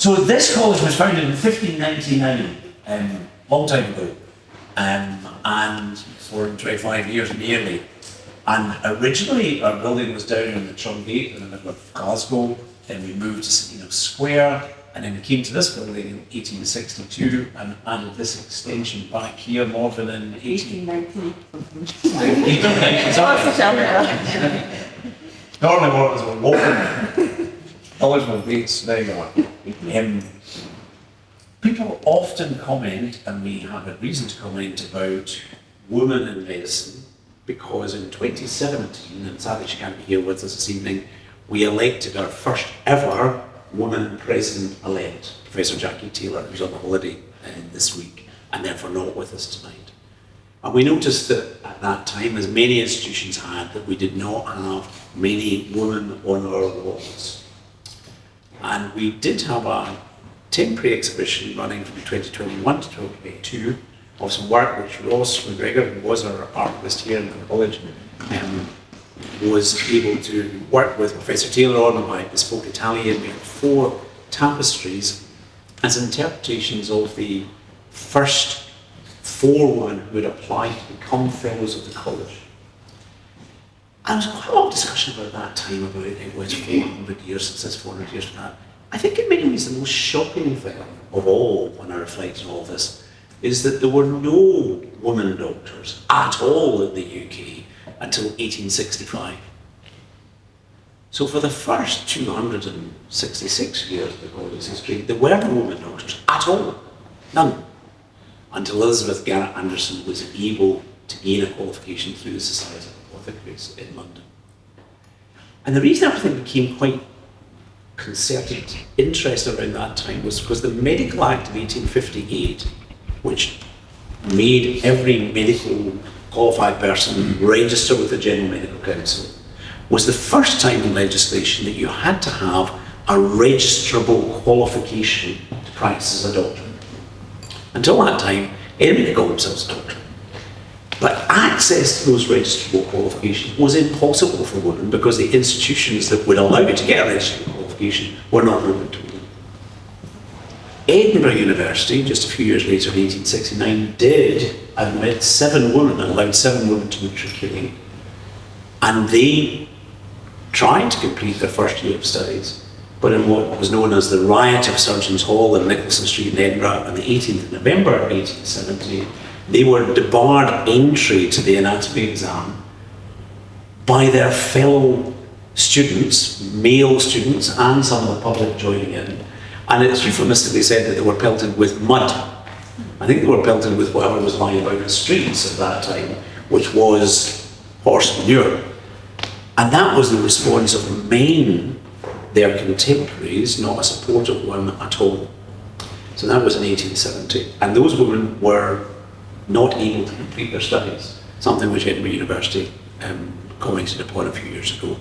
So this college was founded in 1599, long time ago, and for 25 years nearly. And originally our building was down in the Trungate in the middle of Glasgow, then we moved to St Enoch Square, and then we came to this building in 1862 and added this extension back here, Morven, in 1819. Normally Morven's a walking. Always my base, there you go. People often comment, and we have a reason to comment, about women in medicine, because in 2017, and sadly she can't be here with us this evening, we elected our first ever woman president-elect, Professor Jackie Taylor, who's on holiday this week, and therefore not with us tonight. And we noticed that at that time, as many institutions had, that we did not have many women on our walls. And we did have a temporary exhibition running from 2021 to 2022 of some work which Ross McGregor, who was our archivist here in the college, was able to work with Professor Taylor on by bespoke Italian. We had 4 tapestries as interpretations of the first 4 women who had applied to become fellows of the college. And there was quite a lot of discussion about that time, about it was 400 years since this, 400 years from that. I think in many ways the most shocking thing of all, when I reflect on all this, is that there were no women doctors at all in the UK until 1865. So for the first 266 years of the college's history, there were no women doctors at all, none, until Elizabeth Garrett Anderson was able to gain a qualification through the Society of Apothecaries in London. And the reason everything became quite concerted interest around that time was because the Medical Act of 1858, which made every medical qualified person register with the General Medical Council, was the first time in legislation that you had to have a registrable qualification to practice as a doctor. Until that time, anybody could call themselves a doctor. But access to those registrable qualifications was impossible for women because the institutions that would allow you to get a registrable qualification were not open to women. Edinburgh University, just a few years later in 1869, did admit 7 women and allowed 7 women to matriculate. And they tried to complete their first year of studies, but in what was known as the Riot of Surgeons' Hall in Nicholson Street in Edinburgh on the 18th of November 1870, they were debarred entry to the anatomy exam by their fellow students, male students, and some of the public joining in. And it's euphemistically said that they were pelted with mud. I think they were pelted with whatever was lying about the streets at that time, which was horse manure. And that was the response of men, their contemporaries, not a supportive one at all. So that was in 1870. And those women were not able to complete their studies, something which Edinburgh University commented upon a few years ago.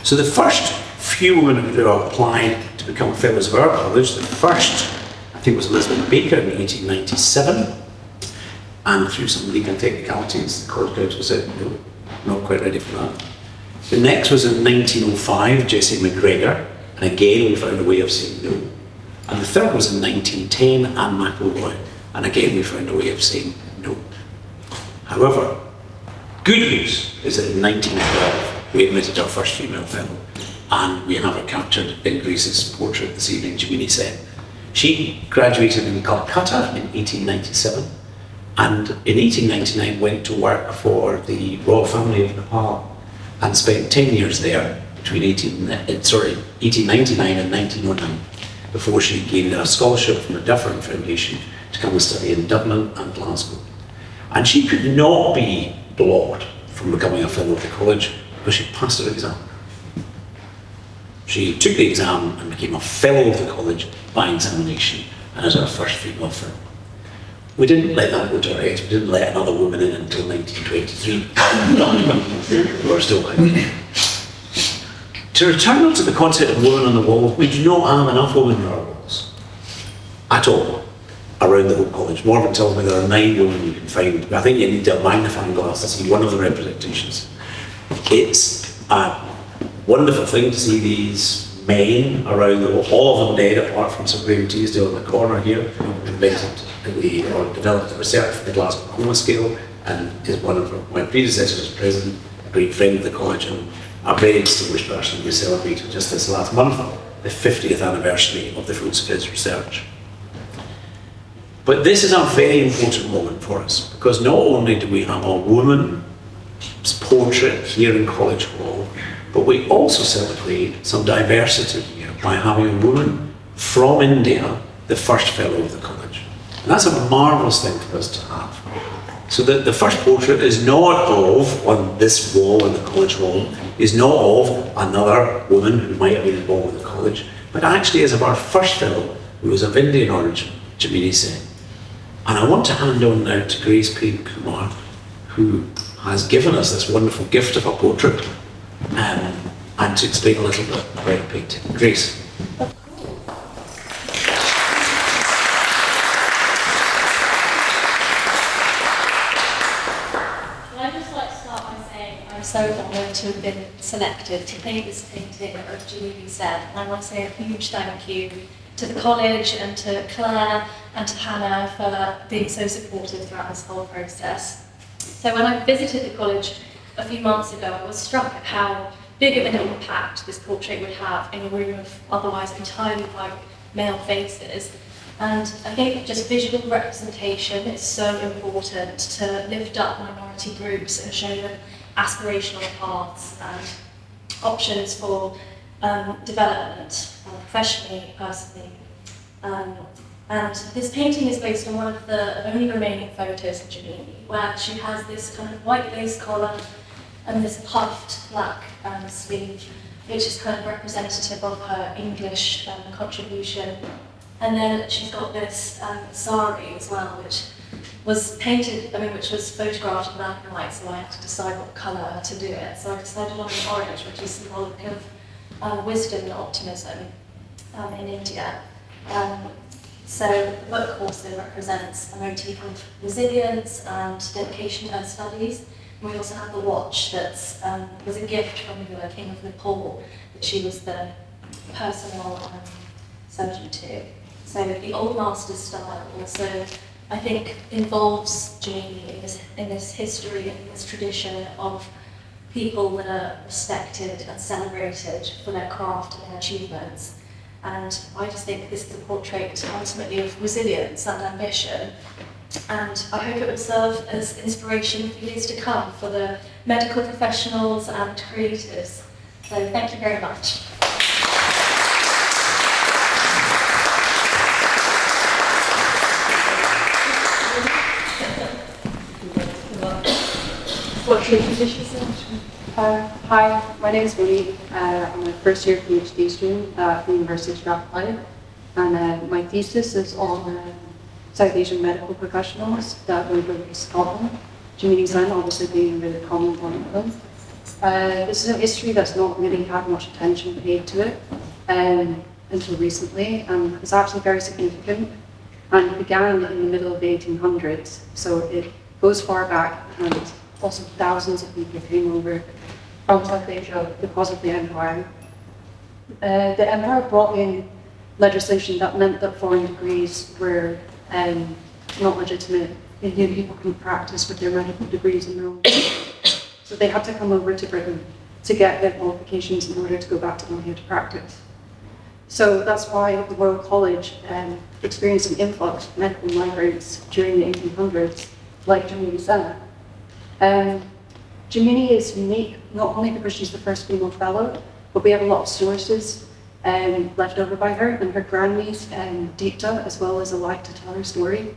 So the first few women who applied to become fellows of our college, the first, I think, was Elizabeth Baker in 1897, and through some legal technicalities, the College Council said, no, not quite ready for that. The next was in 1905, Jessie McGregor, and again we found a way of saying no. And the third was in 1910, Anne McElroy, and again we found a way of saying no. However, good news is that in 1912 we admitted our first female fellow, and we have her captured in Grace's portrait this evening, Jamini Sen. She graduated in Calcutta in 1897, and in 1899 went to work for the Royal Family of Nepal and spent 10 years there between 1899 and 1909 before she gained a scholarship from a different foundation to come and study in Dublin and Glasgow. And she could not be blocked from becoming a fellow of the college because she passed her exam. She took the exam and became a fellow of the college by examination, and as our first female fellow. We didn't let that go to our heads. We didn't let another woman in until 1923. We were still like. To return to the concept of women on the wall, we do not have enough women on our walls at all around the whole college. Morven tells me there are 9 women you can find. I think you need a magnifying glass to see one of the representations. It's a wonderful thing to see these men around the world, all of them dead apart from Sir Graham Teasdale in the corner here, who invented or developed the research for the Glasgow coma scale, and is one of my predecessors as president, a great friend of the college, and a very distinguished person who celebrated just this last month the 50th anniversary of the fruits of his research. But this is a very important moment for us, because not only do we have a woman's portrait here in College Hall, but we also celebrate some diversity here by having a woman from India, the first fellow of the college. And that's a marvellous thing for us to have. So the first portrait is not of, on this wall in the college hall, is not of another woman who might have been involved with the college, but actually is of our first fellow, who was of Indian origin, Jamini Sen. And I want to hand on now to Grace Payne Kumar, who has given us this wonderful gift of a portrait, and to explain a little bit about the painting. Grace. I'm so honoured to have been selected to paint this painting of Jamini Sen. And I want to say a huge thank you to the college and to Claire and to Hannah for being so supportive throughout this whole process. So when I visited the college a few months ago, I was struck at how big of an impact this portrait would have in a room of otherwise entirely white male faces. And I think just visual representation is so important to lift up minority groups and show them aspirational paths and options for development, professionally, personally. And this painting is based on one of the only remaining photos of Jamini, where she has this kind of white lace collar and this puffed black sleeve, which is kind of representative of her English contribution. And then she's got this sari as well, which was painted, which was photographed in black and white, so I had to decide what colour to do it. So I decided on the orange, which is symbolic of wisdom and optimism in India. So the book also represents a motif of resilience and dedication to her studies. And we also have the watch that was a gift from the King of Nepal, that she was the personal surgeon to. So the old master's style also, I think, involves Jamini in this history and this tradition of people that are respected and celebrated for their craft and their achievements. And I just think this is a portrait ultimately of resilience and ambition. And I hope it would serve as inspiration for years to come for the medical professionals and creatives. So thank you very much. Hi, my name is Moni. I'm a first year PhD student at the University of Strathclyde, and my thesis is on South Asian medical professionals that went over to Scotland. Jamini Sen obviously being a really common one of them. This is a history that's not really had much attention paid to it until recently, and it's actually very significant, and it began in the middle of the 1800s, so it goes far back, and also thousands of people came over from South Asia because of the empire. The empire brought in legislation that meant that foreign degrees were not legitimate. Indian people couldn't practice with their medical degrees in their own country. So they had to come over to Britain to get their qualifications in order to go back to India to practice. So that's why the Royal College experienced an influx of medical migrants during the 1800s, like Jamini Sen. Jamini is unique not only because she's the first female fellow, but we have a lot of sources left over by her, and her grandniece Deepta, as well as alive to tell her story.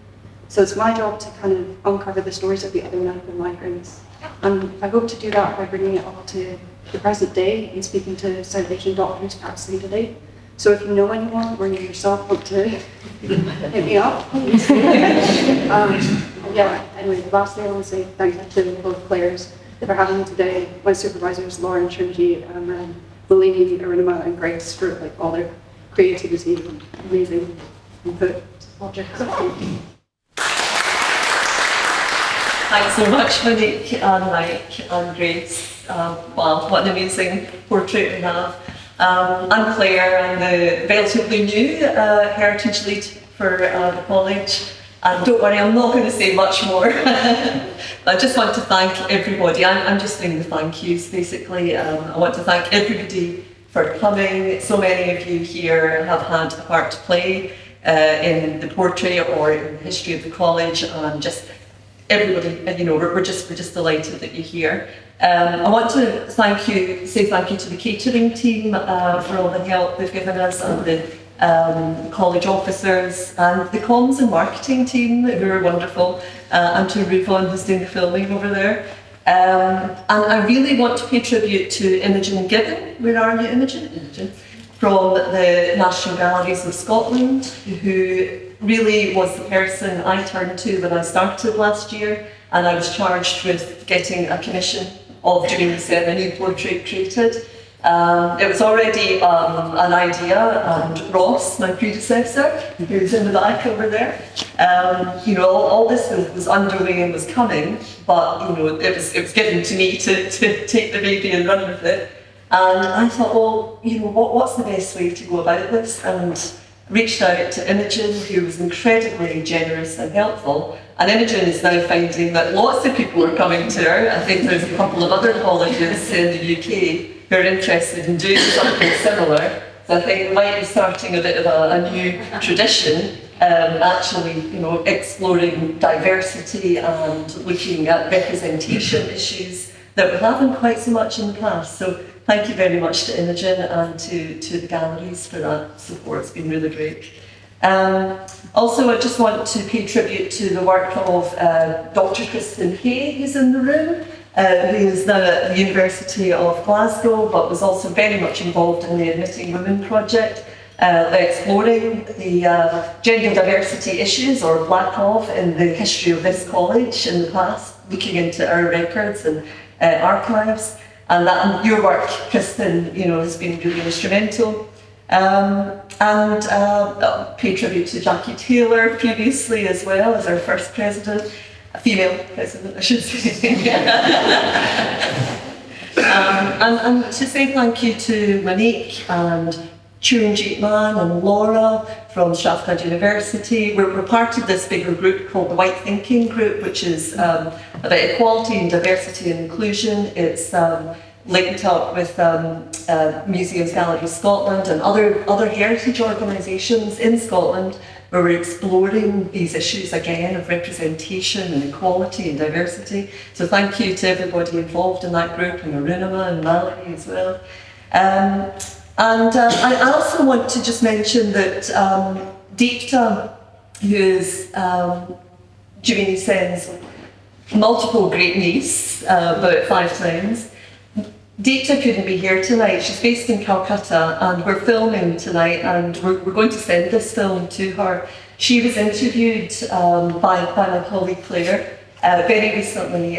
So it's my job to kind of uncover the stories of the other medical migrants. And I hope to do that by bringing it all to the present day and speaking to South Asian doctors practicing today. So if you know anyone or you yourself want to hit me up, please. Anyway, lastly I want to say thank you to both players for having me today, my supervisors Lauren, Trinity, and Malini, Arunima, and Grace for all their creativity and amazing input projects. Thanks so much, Monique and Mike and Grace. Wow, what an amazing portrait we have. I'm Claire, I'm the relatively new heritage lead for the college. And don't worry, I'm not going to say much more. I just want to thank everybody. I'm just doing the thank yous, basically. I want to thank everybody for coming. So many of you here have had a part to play in the portrait or in the history of the college, and just everybody, you know, we're just delighted that you're here. I want to say thank you to the catering team for all the help they've given us, and the college officers, and the comms and marketing team who are wonderful, and to Ruvon who's doing the filming over there. And I really want to pay tribute to Imogen Gibbon. Where are you, Imogen? Imogen. From the National Galleries of Scotland, who really was the person I turned to when I started last year, and I was charged with getting a commission of Jamini Sen, a new portrait created. It was already an idea, and Ross, my predecessor, who's in the back over there, you know, all this was underway and was coming, but you know, it was given to me to take the baby and run with it. And I thought, well, you know, what's the best way to go about this? And reached out to Imogen, who was incredibly generous and helpful. And Imogen is now finding that lots of people are coming to her. I think there's a couple of other colleges in the UK who are interested in doing something similar. So I think we might be starting a bit of a new tradition, actually, you know, exploring diversity and looking at representation issues that we haven't quite so much in the past. So thank you very much to Imogen and to the galleries for that support. It's been really great. Also, I just want to pay tribute to the work of Dr. Kristen Hay, who's in the room, who is now at the University of Glasgow, but was also very much involved in the Admitting Women project, exploring the gender diversity issues, or lack of, in the history of this college in the past, looking into our records and archives. And that your work, Kristen, you know, has been really instrumental. Pay tribute to Jackie Taylor previously as well as our first president, a female president, I should say. And to say thank you to Monique and Chunjit Man and Laura from Strathclyde University. We're part of this bigger group called the White Thinking Group, which is about equality and diversity and inclusion. It's linked up with Museums, Galleries Scotland and other heritage organisations in Scotland, where we're exploring these issues again of representation and equality and diversity. So thank you to everybody involved in that group, and Arunima and Mallory as well. I also want to just mention that Deepta, who is Jamini Sen's multiple great niece, about 5 times, Deepta couldn't be here tonight. She's based in Calcutta, and we're filming tonight, and we're going to send this film to her. She was interviewed by my colleague Claire very recently,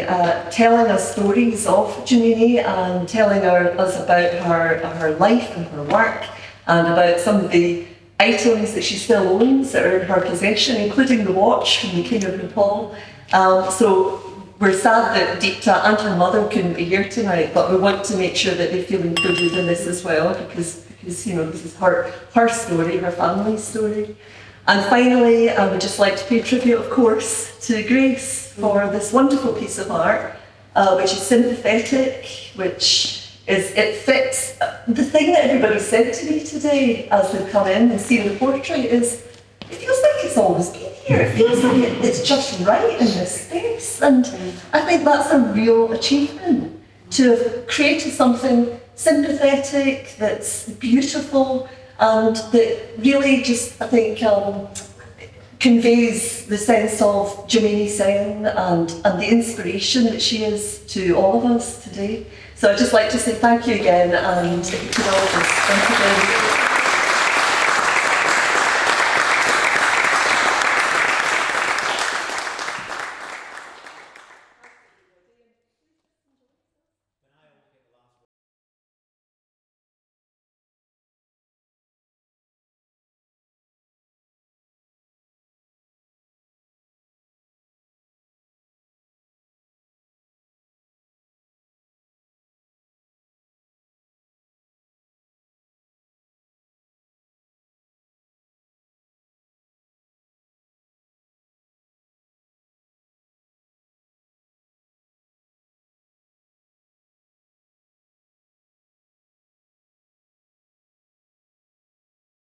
telling us stories of Jamini and telling us about her life and her work, and about some of the items that she still owns that are in her possession, including the watch from the King of Nepal. So we're sad that Deepta and her mother couldn't be here tonight, but we want to make sure that they feel included in this as well, because you know, this is her story, her family's story. And finally, I would just like to pay tribute, of course, to Grace for this wonderful piece of art, which is sympathetic, it fits. The thing that everybody said to me today as they've come in and seen the portrait is, it feels like it's always been here. It feels like it's just right in this space. And I think that's a real achievement, to have created something sympathetic, that's beautiful, and that really just, I think, conveys the sense of Jamini Sen and the inspiration that she is to all of us today. So I'd just like to say thank you again, and if you could all just thank you again.